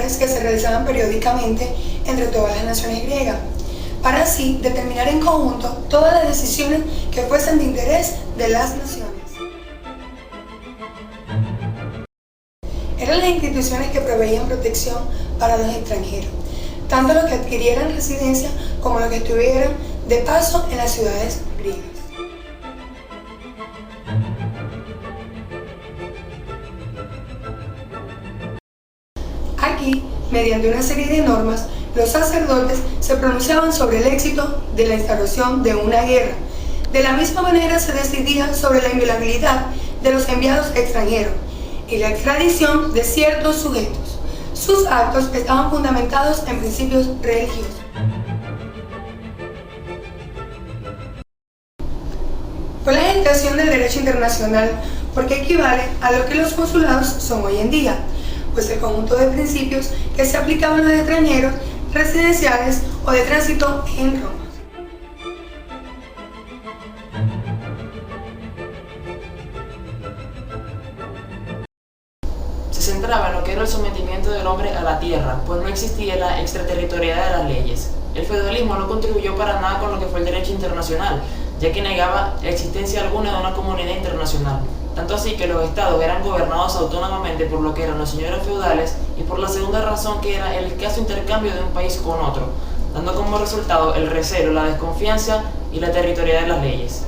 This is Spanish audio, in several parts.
reuniones que se realizaban periódicamente entre todas las naciones griegas, para así determinar en conjunto todas las decisiones que fuesen de interés de las naciones. Eran las instituciones que proveían protección para los extranjeros, tanto los que adquirieran residencia como los que estuvieran de paso en las ciudades griegas. Aquí, mediante una serie de normas, los sacerdotes se pronunciaban sobre el éxito de la instauración de una guerra. De la misma manera se decidía sobre la inviolabilidad de los enviados extranjeros y la extradición de ciertos sujetos. Sus actos estaban fundamentados en principios religiosos. Fue la gestación del derecho internacional porque equivale a lo que los consulados son hoy en día, pues el conjunto de principios que se aplicaban a los extranjeros residenciales o de tránsito en Roma. Se centraba en lo que era el sometimiento del hombre a la tierra, pues no existía la extraterritorialidad de las leyes. El feudalismo no contribuyó para nada con lo que fue el derecho internacional, ya que negaba la existencia alguna de una comunidad internacional. Tanto así que los estados eran gobernados autónomamente por lo que eran los señores feudales y por la segunda razón que era el escaso intercambio de un país con otro, dando como resultado el recelo, la desconfianza y la territorialidad de las leyes.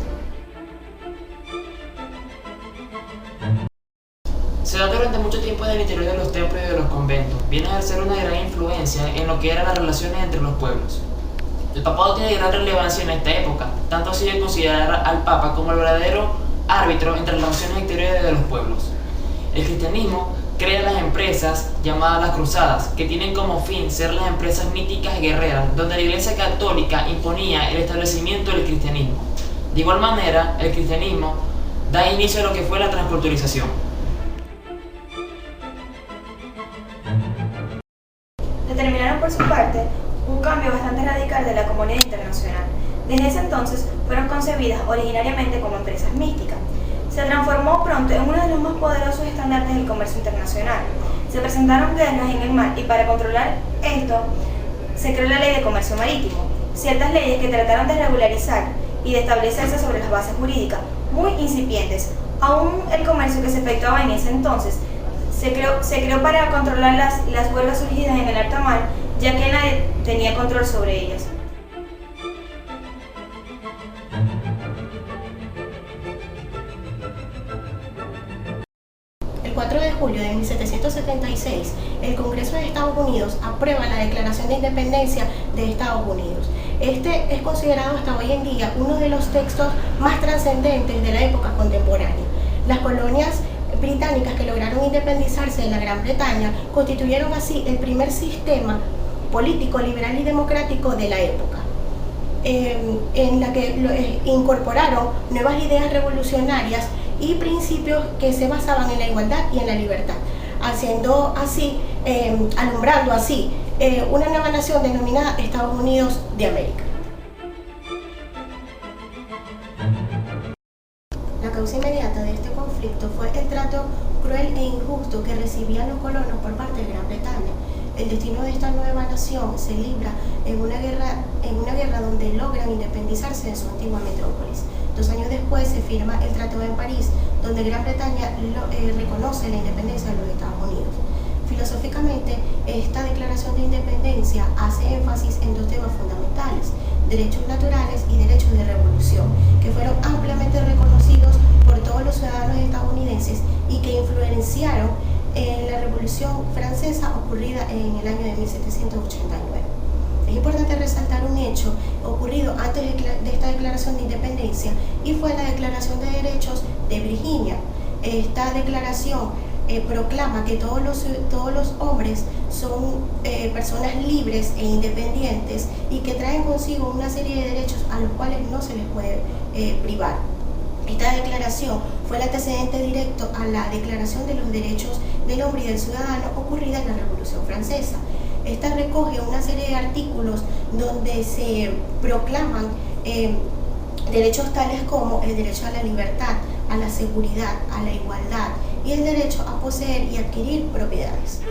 Se da durante mucho tiempo en el interior de los templos y de los conventos, viene a ejercer una gran influencia en lo que eran las relaciones entre los pueblos. El papado tiene gran relevancia en esta época, tanto así de considerar al papa como el verdadero árbitro entre las relaciones exteriores de los pueblos. El cristianismo crea las empresas llamadas las cruzadas, que tienen como fin ser las empresas míticas y guerreras, donde la Iglesia Católica imponía el establecimiento del cristianismo. De igual manera, el cristianismo da inicio a lo que fue la transculturización. Determinaron por su parte un cambio bastante radical de la comunidad internacional. Desde ese entonces fueron concebidas originariamente como empresas místicas. Se transformó pronto en uno de los más poderosos estandartes del comercio internacional. Se presentaron guerras en el mar y para controlar esto se creó la Ley de Comercio Marítimo, ciertas leyes que trataron de regularizar y de establecerse sobre las bases jurídicas muy incipientes. Aún el comercio que se efectuaba en ese entonces se creó para controlar las huelgas surgidas en el alta mar, ya que nadie tenía control sobre ellas. El 4 de julio de 1776, el Congreso de Estados Unidos aprueba la Declaración de Independencia de Estados Unidos. Este es considerado hasta hoy en día uno de los textos más trascendentes de la época contemporánea. Las colonias británicas que lograron independizarse de la Gran Bretaña constituyeron así el primer sistema político, liberal y democrático de la época, en la que incorporaron nuevas ideas revolucionarias y principios que se basaban en la igualdad y en la libertad, haciendo así, alumbrando así una nueva nación denominada Estados Unidos de América. La causa inmediata de este conflicto fue el trato cruel e injusto que recibían los colonos por parte de Gran Bretaña. El destino de esta nueva nación se libra en una guerra donde logran independizarse de su antigua metrópolis. 2 años después se firma el Tratado en París, donde Gran Bretaña reconoce la independencia de los Estados Unidos. Filosóficamente, esta declaración de independencia hace énfasis en 2 temas fundamentales: derechos naturales y derechos de revolución, que fueron ampliamente reconocidos por todos los ciudadanos estadounidenses y que influenciaron en la Revolución Francesa ocurrida en el año de 1789. Es importante resaltar un hecho ocurrido antes de esta declaración de independencia y fue la Declaración de Derechos de Virginia. Esta declaración proclama que todos los hombres son personas libres e independientes y que traen consigo una serie de derechos a los cuales no se les puede privar. Esta declaración fue el antecedente directo a la Declaración de los Derechos del Hombre y del Ciudadano ocurrida en la Revolución Francesa. Esta recoge una serie de artículos donde se proclaman derechos tales como el derecho a la libertad, a la seguridad, a la igualdad y el derecho a poseer y adquirir propiedades.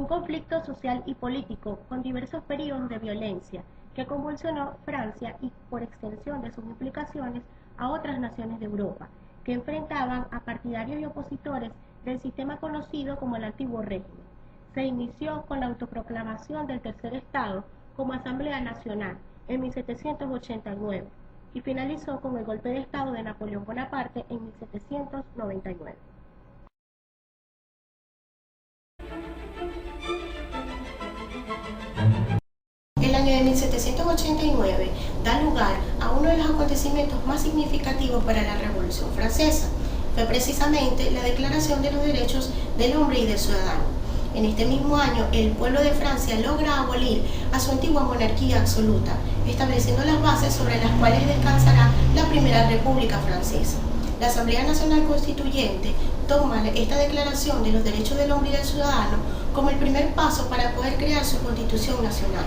conflicto social y político con diversos periodos de violencia que convulsionó Francia y, por extensión de sus implicaciones, a otras naciones de Europa, que enfrentaban a partidarios y opositores del sistema conocido como el Antiguo Régimen. Se inició con la autoproclamación del Tercer Estado como Asamblea Nacional en 1789 y finalizó con el golpe de Estado de Napoleón Bonaparte en 1799. El año de 1789 da lugar a uno de los acontecimientos más significativos para la Revolución Francesa. Fue precisamente la Declaración de los Derechos del Hombre y del Ciudadano. En este mismo año, el pueblo de Francia logra abolir a su antigua monarquía absoluta, estableciendo las bases sobre las cuales descansará la Primera República Francesa. La Asamblea Nacional Constituyente toma esta Declaración de los Derechos del Hombre y del Ciudadano como el primer paso para poder crear su Constitución Nacional.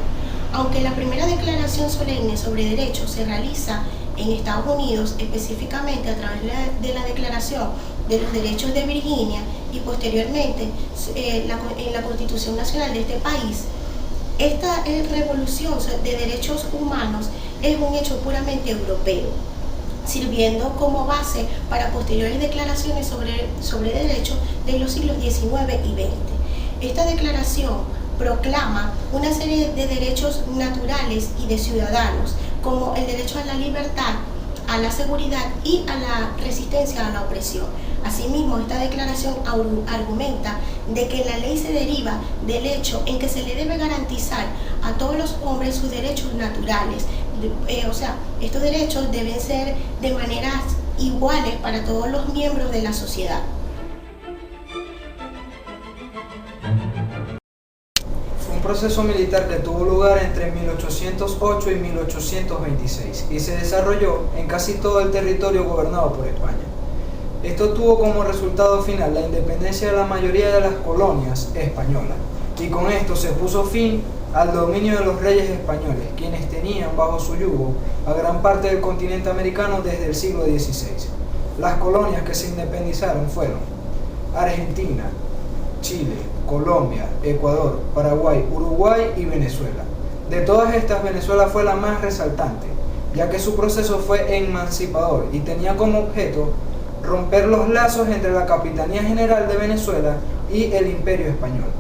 Aunque la primera declaración solemne sobre derechos se realiza en Estados Unidos, específicamente a través de la Declaración de los Derechos de Virginia y posteriormente en la Constitución Nacional de este país, esta revolución de derechos humanos es un hecho puramente europeo, sirviendo como base para posteriores declaraciones sobre derechos de los siglos XIX y XX. Esta declaración proclama una serie de derechos naturales y de ciudadanos, como el derecho a la libertad, a la seguridad y a la resistencia a la opresión. Asimismo, esta declaración argumenta de que la ley se deriva del hecho en que se le debe garantizar a todos los hombres sus derechos naturales. Estos derechos deben ser de maneras iguales para todos los miembros de la sociedad. Un proceso militar que tuvo lugar entre 1808 y 1826 y se desarrolló en casi todo el territorio gobernado por España. Esto tuvo como resultado final la independencia de la mayoría de las colonias españolas, y con esto se puso fin al dominio de los reyes españoles, quienes tenían bajo su yugo a gran parte del continente americano desde el siglo XVI. Las colonias que se independizaron fueron Argentina, Chile, Colombia, Ecuador, Paraguay, Uruguay y Venezuela. De todas estas, Venezuela fue la más resaltante, ya que su proceso fue emancipador y tenía como objeto romper los lazos entre la Capitanía General de Venezuela y el Imperio Español.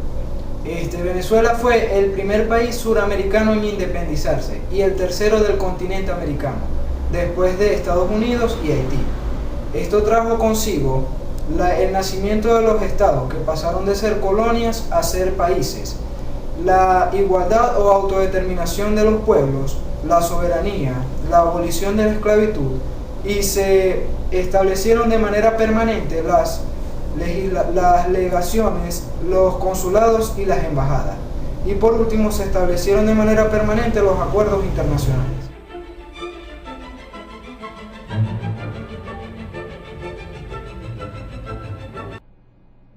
Venezuela fue el primer país suramericano en independizarse y el tercero del continente americano, después de Estados Unidos y Haití. Esto trajo consigo el nacimiento de los estados, que pasaron de ser colonias a ser países, la igualdad o autodeterminación de los pueblos, la soberanía, la abolición de la esclavitud, y se establecieron de manera permanente las legaciones, los consulados y las embajadas. Y por último, se establecieron de manera permanente los acuerdos internacionales.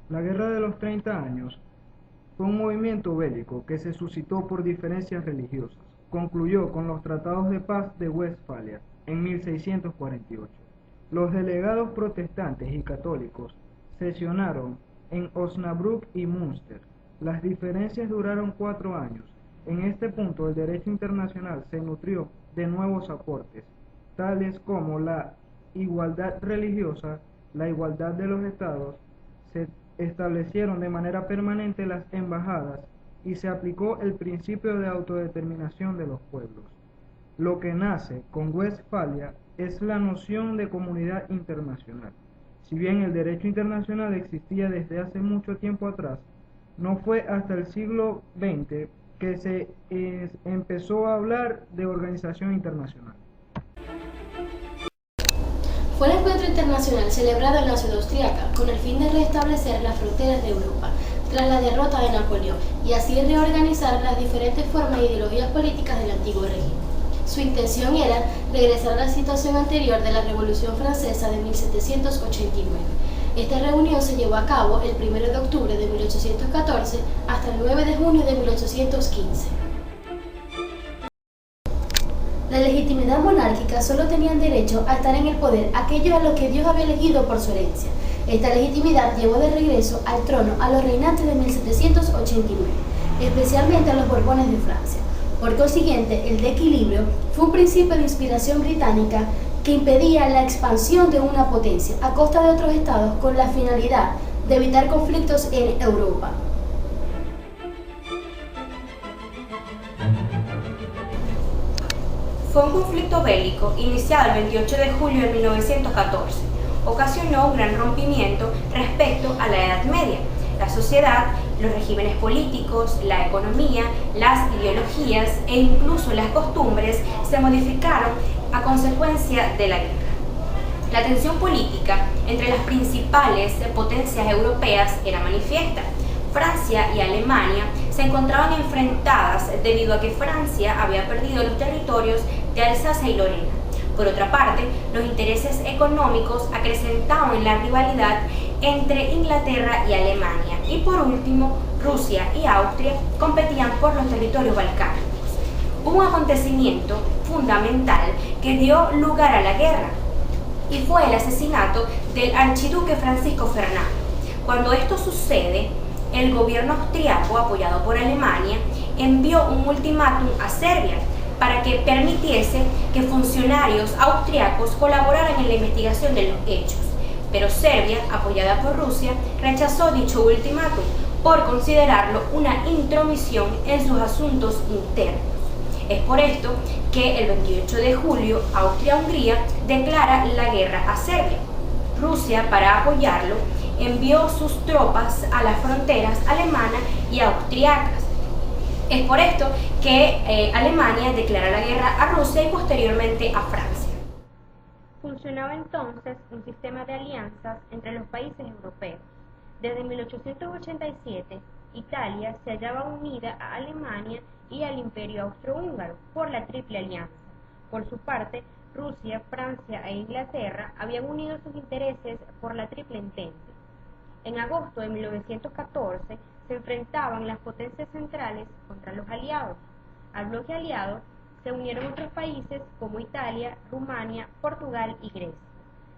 La Guerra de los 30 años fue un movimiento bélico que se suscitó por diferencias religiosas. Concluyó con los tratados de paz de Westfalia en 1648. Los delegados protestantes y católicos sesionaron en Osnabrück y Münster. Las diferencias duraron 4 años. En este punto, el derecho internacional se nutrió de nuevos aportes, tales como la igualdad religiosa, la igualdad de los estados. Se establecieron de manera permanente las embajadas y se aplicó el principio de autodeterminación de los pueblos. Lo que nace con Westfalia es la noción de comunidad internacional. Si bien el derecho internacional existía desde hace mucho tiempo atrás, no fue hasta el siglo XX que se empezó a hablar de organización internacional. Fue el encuentro internacional celebrado en la ciudad austriaca con el fin de restablecer las fronteras de Europa tras la derrota de Napoleón y así reorganizar las diferentes formas e ideologías políticas del antiguo régimen. Su intención era regresar a la situación anterior de la Revolución Francesa de 1789. Esta reunión se llevó a cabo el 1 de octubre de 1814 hasta el 9 de junio de 1815. La legitimidad monárquica solo tenían derecho a estar en el poder aquellos a los que Dios había elegido por su herencia. Esta legitimidad llevó de regreso al trono a los reinantes de 1789, especialmente a los Borbones de Francia. Por consiguiente, el desequilibrio fue un principio de inspiración británica que impedía la expansión de una potencia a costa de otros estados con la finalidad de evitar conflictos en Europa. Fue un conflicto bélico iniciado el 28 de julio de 1914. Ocasionó un gran rompimiento respecto a la Edad Media. La sociedad, los regímenes políticos, la economía, las ideologías e incluso las costumbres se modificaron a consecuencia de la guerra. La tensión política entre las principales potencias europeas era manifiesta. Francia y Alemania se encontraban enfrentadas debido a que Francia había perdido los territorios de Alsacia y Lorena. Por otra parte, los intereses económicos acrecentaban la rivalidad entre Inglaterra y Alemania. Y por último, Rusia y Austria competían por los territorios balcánicos. Hubo un acontecimiento fundamental que dio lugar a la guerra, y fue el asesinato del archiduque Francisco Fernando. Cuando esto sucede, el gobierno austriaco, apoyado por Alemania, envió un ultimátum a Serbia para que permitiese que funcionarios austriacos colaboraran en la investigación de los hechos. Pero Serbia, apoyada por Rusia, rechazó dicho ultimátum por considerarlo una intromisión en sus asuntos internos. Es por esto que el 28 de julio Austria-Hungría declara la guerra a Serbia. Rusia, para apoyarlo, envió sus tropas a las fronteras alemana y austriacas. Es por esto que Alemania declara la guerra a Rusia y posteriormente a Francia. Funcionaba entonces un sistema de alianzas entre los países europeos. Desde 1887, Italia se hallaba unida a Alemania y al Imperio Austrohúngaro por la Triple Alianza. Por su parte, Rusia, Francia e Inglaterra habían unido sus intereses por la Triple Entente. En agosto de 1914 se enfrentaban las potencias centrales contra los aliados. Al bloque aliado se unieron otros países como Italia, Rumania, Portugal y Grecia.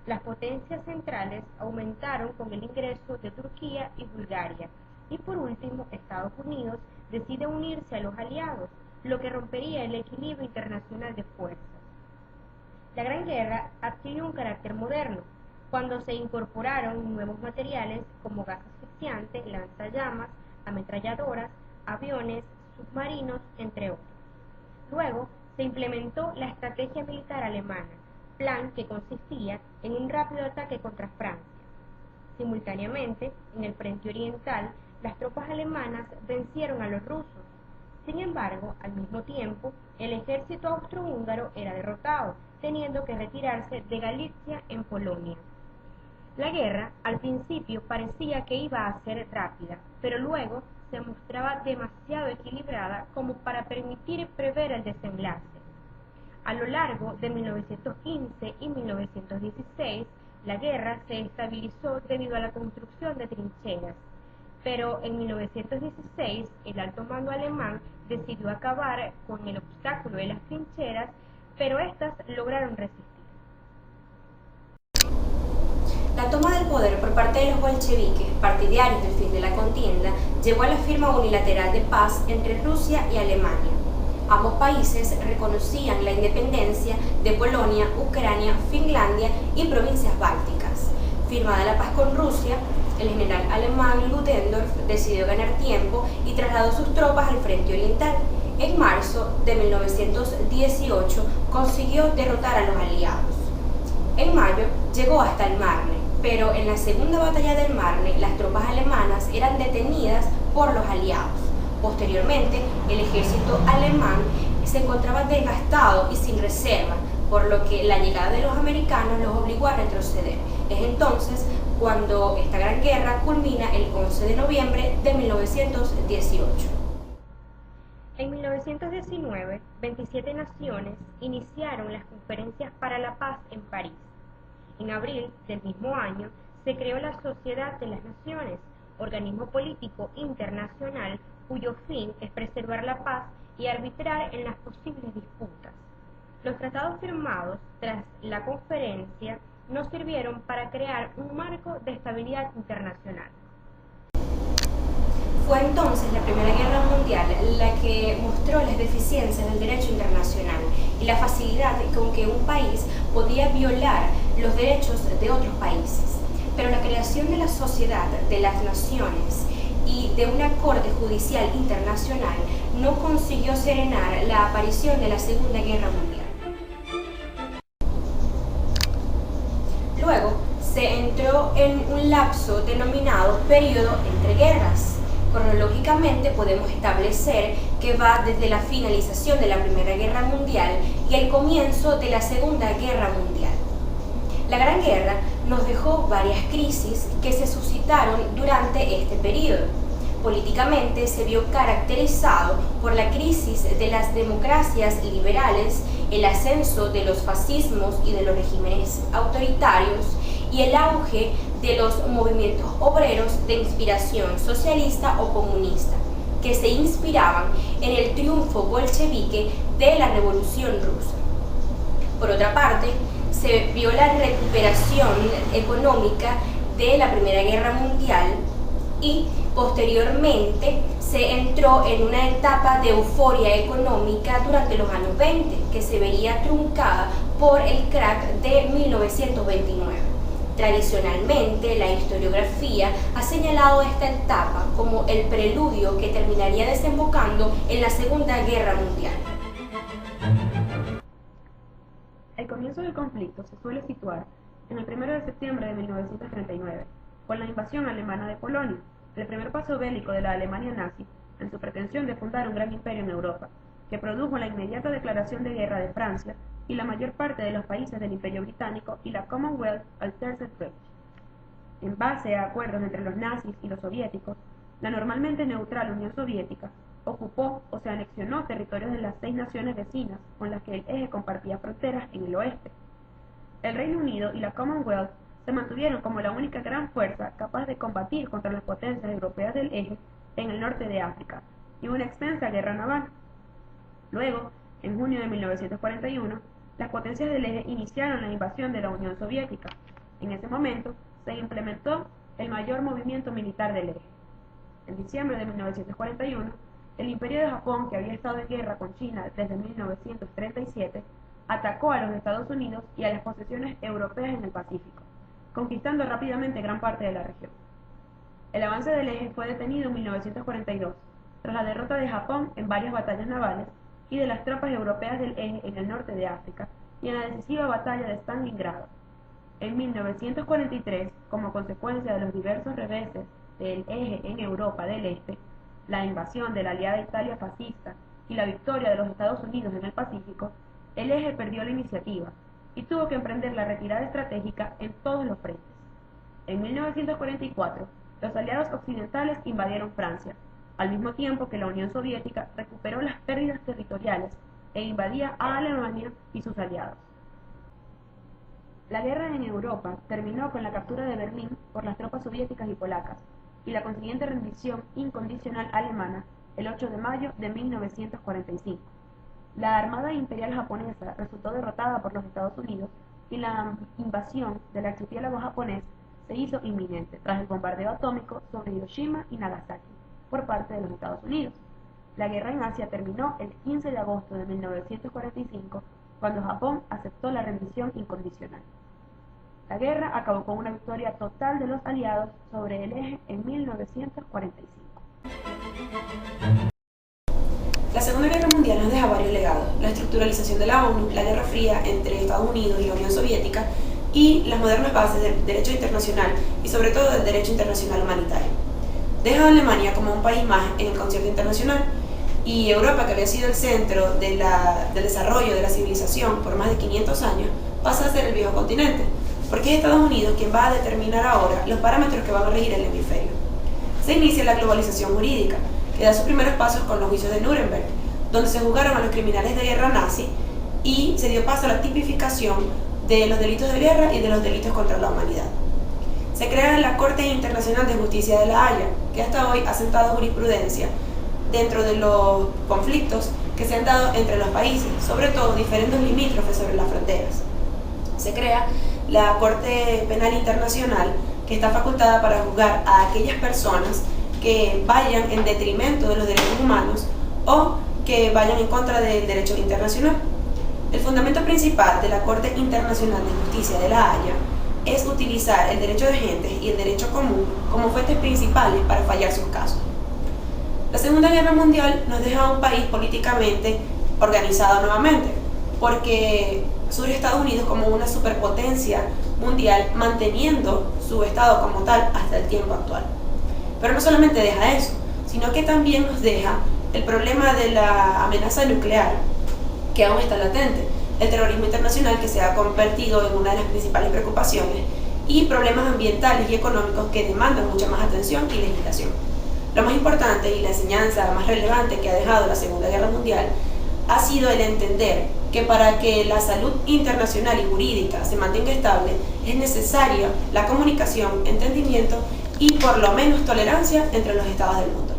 Las potencias centrales aumentaron con el ingreso de Turquía y Bulgaria. Y por último, Estados Unidos decide unirse a los aliados, lo que rompería el equilibrio internacional de fuerzas. La Gran Guerra adquirió un carácter moderno, cuando se incorporaron nuevos materiales como gas asfixiante, lanzallamas, ametralladoras, aviones, submarinos, entre otros. Luego se implementó la estrategia militar alemana, plan que consistía en un rápido ataque contra Francia. Simultáneamente, en el frente oriental, las tropas alemanas vencieron a los rusos. Sin embargo, al mismo tiempo, el ejército austrohúngaro era derrotado, teniendo que retirarse de Galicia en Polonia. La guerra, al principio, parecía que iba a ser rápida, pero luego se mostraba demasiado equilibrada como para permitir prever el desenlace. A lo largo de 1915 y 1916, la guerra se estabilizó debido a la construcción de trincheras, pero en 1916 el alto mando alemán decidió acabar con el obstáculo de las trincheras, pero éstas lograron resistir. La toma del poder por parte de los bolcheviques, partidarios del fin de la contienda, llevó a la firma unilateral de paz entre Rusia y Alemania. Ambos países reconocían la independencia de Polonia, Ucrania, Finlandia y provincias bálticas. Firmada la paz con Rusia, el general alemán Ludendorff decidió ganar tiempo y trasladó sus tropas al frente oriental. En marzo de 1918 consiguió derrotar a los aliados. En mayo llegó hasta el Marne, pero en la segunda batalla del Marne las tropas alemanas eran detenidas por los aliados. Posteriormente, el ejército alemán se encontraba desgastado y sin reserva, por lo que la llegada de los americanos los obligó a retroceder. Es entonces cuando esta gran guerra culmina el 11 de noviembre de 1918. En 1919, 27 naciones iniciaron las conferencias para la paz en París. En abril del mismo año se creó la Sociedad de las Naciones, organismo político internacional cuyo fin es preservar la paz y arbitrar en las posibles disputas. Los tratados firmados tras la conferencia nos sirvieron para crear un marco de estabilidad internacional. Fue entonces la Primera Guerra Mundial la que mostró las deficiencias del derecho internacional y la facilidad con que un país podía violar los derechos de otros países. Pero la creación de la Sociedad de las Naciones y de una Corte Judicial Internacional no consiguió serenar la aparición de la Segunda Guerra Mundial. Luego se entró en un lapso denominado Período entre Guerras. Cronológicamente podemos establecer que va desde la finalización de la Primera Guerra Mundial y el comienzo de la Segunda Guerra Mundial. La Gran Guerra nos dejó varias crisis que se suscitaron durante este periodo. Políticamente se vio caracterizado por la crisis de las democracias liberales, el ascenso de los fascismos y de los regímenes autoritarios y el auge de los movimientos obreros de inspiración socialista o comunista, que se inspiraban en el triunfo bolchevique de la Revolución Rusa. Por otra parte, se vio la recuperación económica de la Primera Guerra Mundial y posteriormente se entró en una etapa de euforia económica durante los años 20, que se vería truncada por el crack de 1929. Tradicionalmente, la historiografía ha señalado esta etapa como el preludio que terminaría desembocando en la Segunda Guerra Mundial. El comienzo del conflicto se suele situar en el 1 de septiembre de 1939, con la invasión alemana de Polonia, el primer paso bélico de la Alemania nazi en su pretensión de fundar un gran imperio en Europa, que produjo la inmediata declaración de guerra de Francia y la mayor parte de los países del Imperio Británico y la Commonwealth al Tercer Reich. En base a acuerdos entre los nazis y los soviéticos, la normalmente neutral Unión Soviética ocupó o se anexionó territorios de las 6 naciones vecinas con las que el eje compartía fronteras en el oeste. El Reino Unido y la Commonwealth se mantuvieron como la única gran fuerza capaz de combatir contra las potencias europeas del eje en el norte de África y una extensa guerra naval. Luego, en junio de 1941, las potencias del eje iniciaron la invasión de la Unión Soviética. En ese momento, se implementó el mayor movimiento militar del eje. En diciembre de 1941, el Imperio de Japón, que había estado en guerra con China desde 1937, atacó a los Estados Unidos y a las posesiones europeas en el Pacífico, conquistando rápidamente gran parte de la región. El avance del eje fue detenido en 1942, tras la derrota de Japón en varias batallas navales y de las tropas europeas del eje en el norte de África y en la decisiva batalla de Stalingrado. En 1943, como consecuencia de los diversos reveses del eje en Europa del Este, la invasión de la aliada Italia fascista y la victoria de los Estados Unidos en el Pacífico, el eje perdió la iniciativa y tuvo que emprender la retirada estratégica en todos los frentes. En 1944, los aliados occidentales invadieron Francia, al mismo tiempo que la Unión Soviética recuperó las pérdidas territoriales e invadía a Alemania y sus aliados. La guerra en Europa terminó con la captura de Berlín por las tropas soviéticas y polacas y la consiguiente rendición incondicional alemana el 8 de mayo de 1945. La Armada Imperial japonesa resultó derrotada por los Estados Unidos y la invasión del archipiélago japonés se hizo inminente tras el bombardeo atómico sobre Hiroshima y Nagasaki por parte de los Estados Unidos. La guerra en Asia terminó el 15 de agosto de 1945, cuando Japón aceptó la rendición incondicional. La guerra acabó con una victoria total de los aliados sobre el eje en 1945. La Segunda Guerra Mundial nos deja varios legados: la estructuralización de la ONU, la Guerra Fría entre Estados Unidos y la Unión Soviética y las modernas bases del derecho internacional y sobre todo del derecho internacional humanitario. Deja a Alemania como un país más en el concierto internacional y Europa, que había sido el centro del desarrollo de la civilización por más de 500 años, pasa a ser el viejo continente, porque es Estados Unidos quien va a determinar ahora los parámetros que van a regir el hemisferio. Se inicia la globalización jurídica, que da sus primeros pasos con los juicios de Nuremberg, donde se juzgaron a los criminales de guerra nazi y se dio paso a la tipificación de los delitos de guerra y de los delitos contra la humanidad. Se crea la Corte Internacional de Justicia de La Haya, que hasta hoy ha sentado jurisprudencia dentro de los conflictos que se han dado entre los países, sobre todo diferentes limítrofes sobre las fronteras. Se crea la Corte Penal Internacional, que está facultada para juzgar a aquellas personas que vayan en detrimento de los derechos humanos o que vayan en contra del derecho internacional. El fundamento principal de la Corte Internacional de Justicia de La Haya es utilizar el derecho de gentes y el derecho común como fuentes principales para fallar sus casos. La Segunda Guerra Mundial nos deja a un país políticamente organizado nuevamente, porque surge Estados Unidos como una superpotencia mundial, manteniendo su estado como tal hasta el tiempo actual. Pero no solamente deja eso, sino que también nos deja el problema de la amenaza nuclear, que aún está latente, el terrorismo internacional, que se ha convertido en una de las principales preocupaciones, y problemas ambientales y económicos que demandan mucha más atención y legislación. Lo más importante y la enseñanza más relevante que ha dejado la Segunda Guerra Mundial ha sido el entender que para que la salud internacional y jurídica se mantenga estable es necesaria la comunicación, entendimiento y por lo menos tolerancia entre los estados del mundo.